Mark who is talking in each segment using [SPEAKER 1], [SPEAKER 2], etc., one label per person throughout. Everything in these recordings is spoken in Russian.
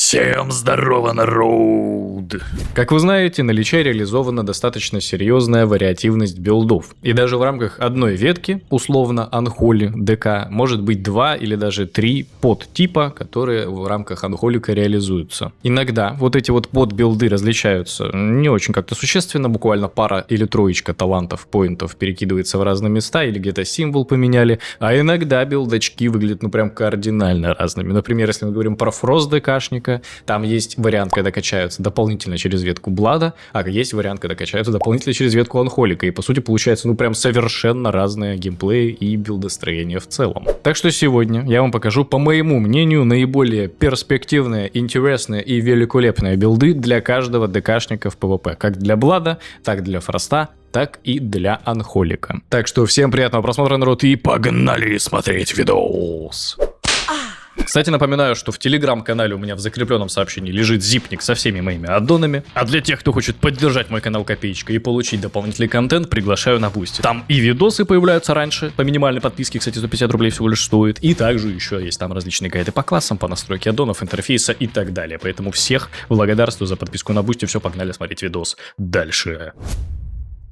[SPEAKER 1] Всем здорово, народ!
[SPEAKER 2] Как вы знаете, на Личе реализована достаточно серьезная вариативность билдов. И даже в рамках одной ветки, условно Unholy ДК, может быть 2 или даже 3 подтипа, которые в рамках Unholy'ка реализуются. Иногда вот эти вот подбилды различаются не очень как-то существенно, буквально пара или троечка талантов, поинтов перекидывается в разные места или где-то символ поменяли, а иногда билдачки выглядят ну прям кардинально разными. Например, если мы говорим про Фрост ДКшника, там есть вариант, когда качаются дополнительно через ветку Блада, а есть вариант, когда качаются дополнительно через ветку Анхолика. И по сути получается ну прям совершенно разные геймплеи и билдостроения в целом. Так что сегодня я вам покажу, по моему мнению, наиболее перспективные, интересные и великолепные билды для каждого ДКшника в PvP. Как для Блада, так для Фроста, так и для Анхолика. Так что всем приятного просмотра, народ, и погнали смотреть видос! Кстати, напоминаю, что в телеграм-канале у меня в закрепленном сообщении лежит зипник со всеми моими аддонами. А для тех, кто хочет поддержать мой канал копеечкой и получить дополнительный контент, приглашаю на Бусти. Там и видосы появляются раньше, по минимальной подписке, кстати, 150 рублей всего лишь стоит. И также еще есть там различные гайды по классам, по настройке аддонов, интерфейса и так далее. Поэтому всех благодарствую за подписку на Бусти. Все, погнали смотреть видос дальше.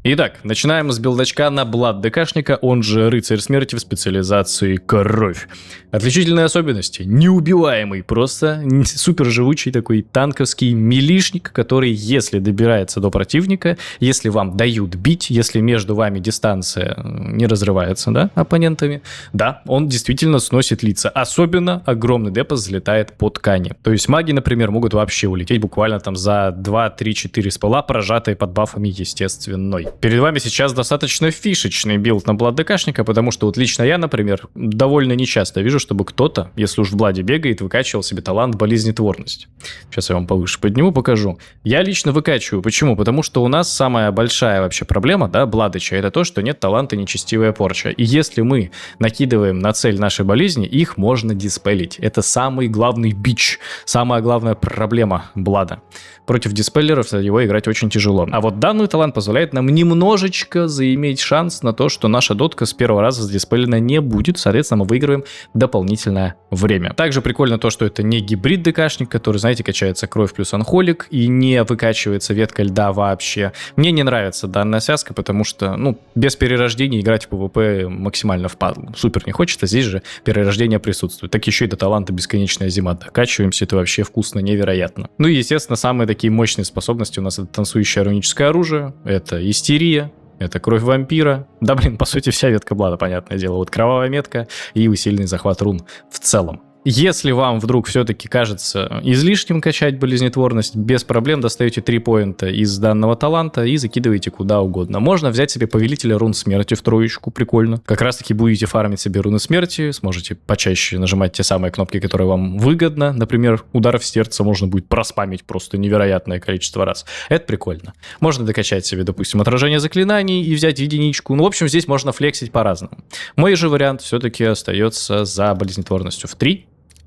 [SPEAKER 2] Итак, начинаем с билдачка на Блад ДКшника, он же Рыцарь Смерти в специализации Кровь. Отличительные особенности: неубиваемый, просто супер живучий такой танковский милишник, который, если добирается до противника, если вам дают бить, если между вами дистанция не разрывается, да, оппонентами, да, он действительно сносит лица. Особенно огромный депос залетает по ткани. То есть маги, например, могут вообще улететь буквально там за 2, 3, 4 спала, прожатые под бафами естественной. Перед вами сейчас достаточно фишечный билд на Блад ДКшника, потому что вот лично я, например, довольно нечасто вижу, чтобы кто-то, если уж в Бладе бегает, выкачивал себе талант болезнетворность. Сейчас я вам повыше подниму, покажу. Я лично выкачиваю. Почему? Потому что у нас самая большая вообще проблема, да, Бладыча, это то, что нет таланта нечестивая порча. И если мы накидываем на цель нашей болезни, их можно диспелить. Это самый главный бич, самая главная проблема Блада. Против диспеллеров его играть очень тяжело. А вот данный талант позволяет нам немножечко заиметь шанс на то, что наша дотка с первого раза задиспеллена не будет. Соответственно, мы выигрываем дополнительное время. Также прикольно то, что это не гибрид ДКшник, который, знаете, качается Кровь плюс Анхолик и не выкачивается ветка льда вообще. Мне не нравится данная связка, потому что, ну, без перерождения играть в PvP максимально впадло. Супер не хочется, здесь же перерождение присутствует. Так еще и до таланта бесконечная зима докачиваемся, это вообще вкусно, невероятно. Ну и, естественно, самые такие мощные способности у нас: это танцующее руническое оружие, это истерия, это кровь вампира. Да блин, по сути вся ветка Блада, понятное дело. Вот кровавая метка и усиленный захват рун в целом. Если вам вдруг все-таки кажется излишним качать болезнетворность, без проблем достаете 3 поинта из данного таланта и закидываете куда угодно. Можно взять себе повелителя рун смерти в троечку, прикольно. Как раз таки будете фармить себе руны смерти, сможете почаще нажимать те самые кнопки, которые вам выгодно. Например, удар в сердце можно будет проспамить просто невероятное количество раз. Это прикольно. Можно докачать себе, допустим, отражение заклинаний и взять единичку. Ну, в общем, здесь можно флексить по-разному. Мой же вариант все-таки остается за болезнетворностью в 3.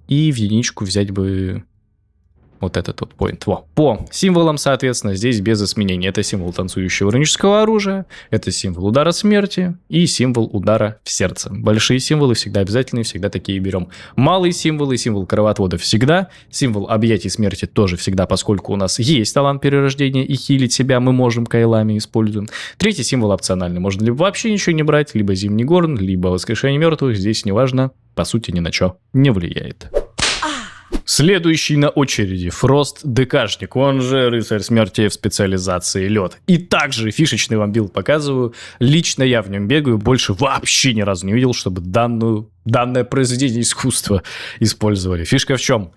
[SPEAKER 2] И в единичку взять бы вот этот вот поинт. Во. По символам, соответственно, здесь без изменений. Это символ танцующего рунического оружия, это символ удара смерти и символ удара в сердце. Большие символы всегда обязательные, всегда такие берем. Малые символы, символ кровоотвода всегда, символ объятий смерти тоже всегда, поскольку у нас есть талант перерождения и хилить себя мы можем кайлами, используем. Третий символ опциональный. Можно либо вообще ничего не брать, либо Зимний Горн, либо Воскрешение мертвых. Здесь неважно, по сути ни на что не влияет. Следующий на очереди Фрост ДКшник, он же Рыцарь Смерти в специализации Лед. И также фишечный вам билд показываю. Лично я в нем бегаю, больше вообще ни разу не видел, чтобы данное произведение искусства использовали. Фишка в чем?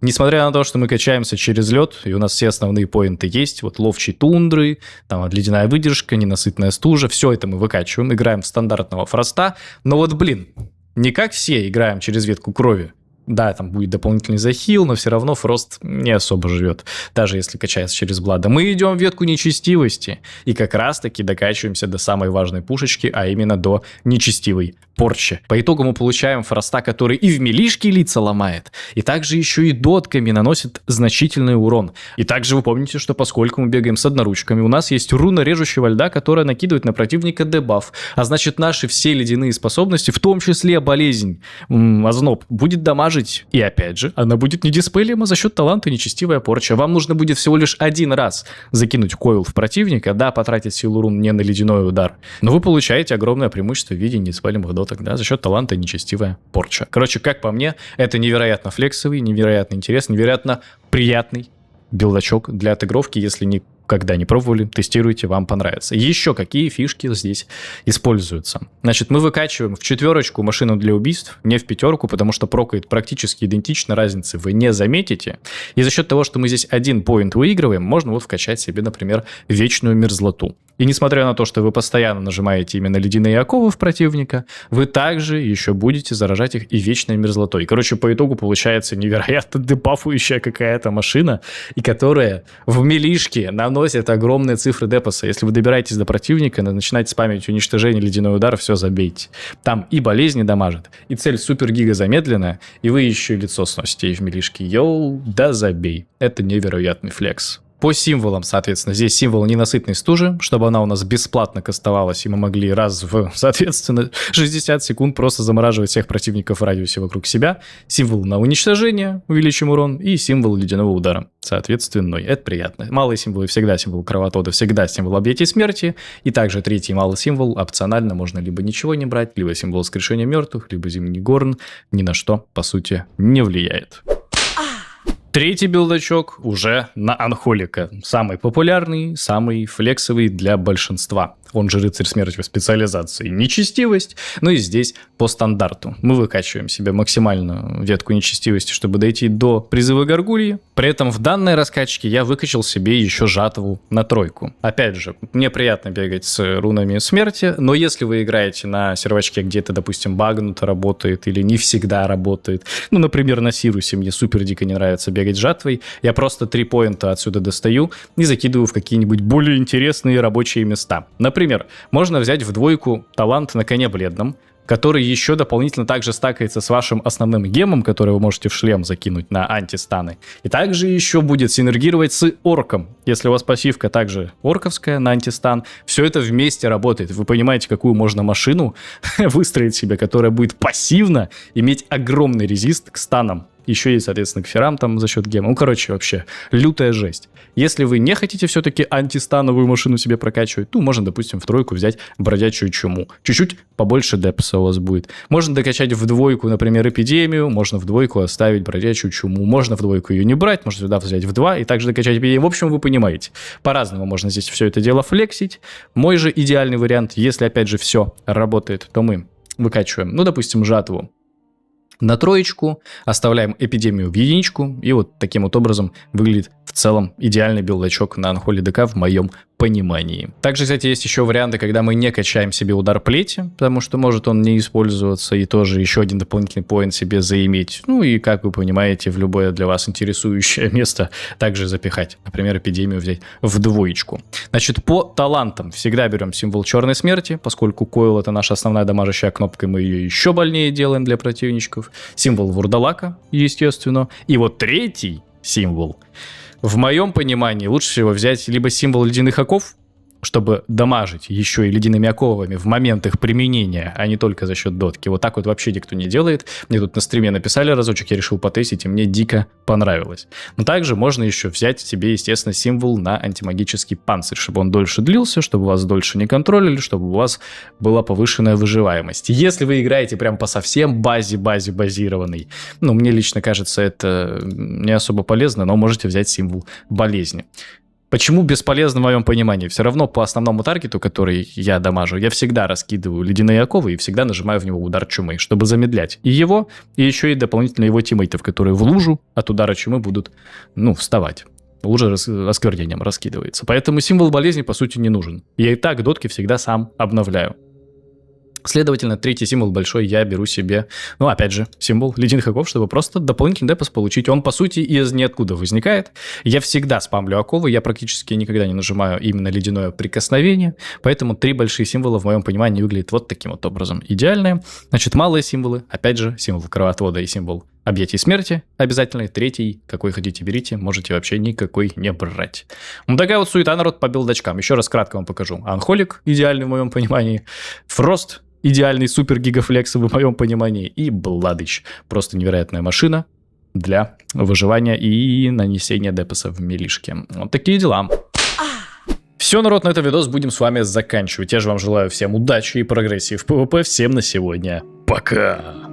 [SPEAKER 2] Несмотря на то, что мы качаемся через лед, и у нас все основные поинты есть, вот ловчий тундры, там ледяная выдержка, ненасытная стужа, все это мы выкачиваем, играем в стандартного Фроста, но вот, блин, не как все играем через ветку крови. Да, там будет дополнительный захил, но все равно Фрост не особо живет, даже если качается через Блада. Мы идем в ветку нечестивости и как раз-таки докачиваемся до самой важной пушечки, а именно до нечестивой порчи. По итогу мы получаем Фроста, который и в милишке лица ломает, и также еще и дотками наносит значительный урон. И также вы помните, что поскольку мы бегаем с одноручками, у нас есть руна режущего льда, которая накидывает на противника дебаф. А значит, наши все ледяные способности, в том числе болезнь, озноб, будет дамажить. И опять же, она будет не диспелима за счет таланта нечестивая порча. Вам нужно будет всего лишь один раз закинуть койл в противника, да, потратить силу рун не на ледяной удар, но вы получаете огромное преимущество в виде неиспелимых доток, да, за счет таланта нечестивая порча. Короче, как по мне, это невероятно флексовый, невероятно интересный, невероятно приятный билдачок для отыгровки. Если никогда не пробовали, тестируйте, вам понравится. Еще какие фишки здесь используются? Значит, мы выкачиваем в 4 машину для убийств, не в 5, потому что прокает практически идентично, разницы вы не заметите. И за счет того, что мы здесь 1 поинт выигрываем, можно вот вкачать себе, например, вечную мерзлоту. И несмотря на то, что вы постоянно нажимаете именно ледяные оковы в противника, вы также еще будете заражать их и вечной мерзлотой. Короче, по итогу получается невероятно дебафующая какая-то машина, и которая в милишке наносит огромные цифры депаса. Если вы добираетесь до противника, начинаете спамить уничтожение, ледяной удар, все забейте. Там и болезни дамажат, и цель супер-гига замедленная, и вы еще и лицо сносите в милишке. Йоу, да забей. Это невероятный флекс. По символам, соответственно, здесь символ ненасытной стужи, чтобы она у нас бесплатно кастовалась, и мы могли раз в, соответственно, 60 секунд просто замораживать всех противников в радиусе вокруг себя. Символ на уничтожение, увеличим урон, и символ ледяного удара, соответственно. Это приятно. Малые символы всегда символ кровотода, всегда символ объятий смерти, и также третий малый символ опционально можно либо ничего не брать, либо символ воскрешения мертвых, либо зимний горн, ни на что, по сути, не влияет. Третий билдачок уже на Анхолика. Самый популярный, самый флексовый для большинства. Он же рыцарь смерти в специализации нечестивость. Ну и здесь по стандарту. Мы выкачиваем себе максимальную ветку нечестивости, чтобы дойти до призыва Гаргульи. При этом в данной раскачке я выкачал себе еще жатву на 3. Опять же, мне приятно бегать с рунами смерти, но если вы играете на сервачке, где это, допустим, багнуто работает или не всегда работает, ну, например, на Сирусе мне супер дико не нравится бегать жатвой, я просто 3 поинта отсюда достаю и закидываю в какие-нибудь более интересные рабочие места. Например, можно взять в 2 талант на коне бледном, который еще дополнительно также стакается с вашим основным гемом, который вы можете в шлем закинуть на антистаны. И также еще будет синергировать с орком. Если у вас пассивка также орковская на антистан, все это вместе работает. Вы понимаете, какую можно машину выстроить себе, которая будет пассивно иметь огромный резист к станам. Еще и, соответственно, к ферам там за счет гема. Ну, короче, вообще, лютая жесть. Если вы не хотите все-таки антистановую машину себе прокачивать, ну, можно, допустим, в 3 взять бродячую чуму. Чуть-чуть побольше депса у вас будет. Можно докачать в 2, например, эпидемию, можно в 2 оставить бродячую чуму. Можно в 2 ее не брать, можно сюда взять в 2 и также докачать эпидемию. В общем, вы понимаете. По-разному можно здесь все это дело флексить. Мой же идеальный вариант, если, опять же, все работает, то мы выкачиваем, ну, допустим, жатву на 3, оставляем эпидемию в 1, и вот таким вот образом выглядит в целом идеальный билдачок на Unholy ДК в моем понимании. Также, кстати, есть еще варианты, когда мы не качаем себе удар плети, потому что может он не использоваться, и тоже еще один дополнительный поинт себе заиметь. Ну и, как вы понимаете, в любое для вас интересующее место также запихать. Например, эпидемию взять в 2. Значит, по талантам всегда берем символ черной смерти, поскольку койл — это наша основная дамажащая кнопка, мы ее еще больнее делаем для противничков. Символ вурдалака, естественно. И вот 3 символ. В моем понимании лучше всего взять либо символ ледяных оков, чтобы дамажить еще и ледяными оковами в момент их применения, а не только за счет дотки. Вот так вот вообще никто не делает. Мне тут на стриме написали разочек, я решил потестить, и мне дико понравилось. Но также можно еще взять себе, естественно, символ на антимагический панцирь, чтобы он дольше длился, чтобы вас дольше не контролили, чтобы у вас была повышенная выживаемость. Если вы играете прям по совсем базированной, ну, мне лично кажется, это не особо полезно, но можете взять символ болезни. Почему бесполезно в моем понимании? Все равно по основному таргету, который я дамажу, я всегда раскидываю ледяные оковы и всегда нажимаю в него удар чумы, чтобы замедлять и его, и еще и дополнительно его тиммейтов, которые в лужу от удара чумы будут, ну, вставать. Лужа осквернением раскидывается. Поэтому символ болезни, по сути, не нужен. Я и так дотки всегда сам обновляю. Следовательно, третий символ большой я беру себе, ну, опять же, символ ледяных оков, чтобы просто дополнительный депос получить. Он, по сути, из ниоткуда возникает. Я всегда спамлю оковы, я практически никогда не нажимаю именно ледяное прикосновение, поэтому 3 большие символа, в моем понимании, выглядят вот таким вот образом. Идеальные. Значит, малые символы, опять же, символ кровоотвода и символ объятий смерти обязательный. Третий, какой хотите, берите, можете вообще никакой не брать. Вот такая вот суета, народ, по билдачкам. Еще раз кратко вам покажу. Анхолик, идеальный в моем понимании. Фрост, идеальный супер гигафлекс в моем понимании. И Бладыч. Просто невероятная машина для выживания и нанесения депоса в милишке. Вот такие дела. Все, народ, на этом видос будем с вами заканчивать. Я же вам желаю всем удачи и прогрессии в PvP. Всем на сегодня. Пока!